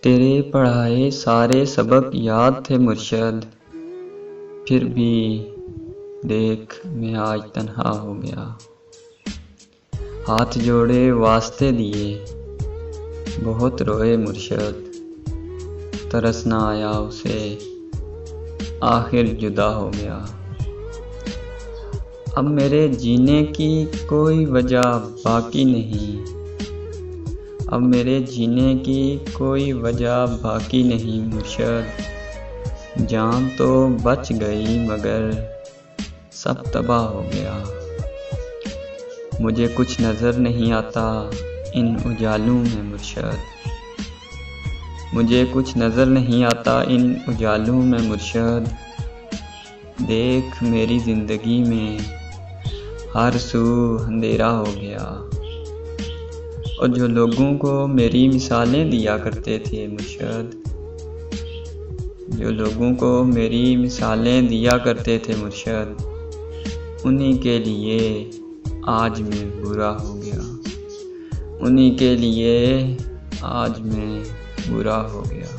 तेरे पढ़ाए सारे सबक याद थे मुर्शद, फिर भी देख मैं आज तन्हा हो गया। हाथ जोड़े वास्ते दिए, बहुत रोए मुर्शद, तरस ना आया उसे, आखिर जुदा हो गया। अब मेरे जीने की कोई वजह बाकी नहीं, अब मेरे जीने की कोई वजह बाकी नहीं मुर्शद। जान तो बच गई मगर सब तबाह हो गया। मुझे कुछ नज़र नहीं आता इन उजालों में मुर्शद, मुझे कुछ नज़र नहीं आता इन उजालों में मुर्शद। देख मेरी ज़िंदगी में हर सू अंधेरा हो गया। और जो लोगों को मेरी मिसालें दिया करते थे मुर्शद, जो लोगों को मेरी मिसालें दिया करते थे मुर्शद, उन्हीं के लिए आज मैं बुरा हो गया, उन्हीं के लिए आज मैं बुरा हो गया।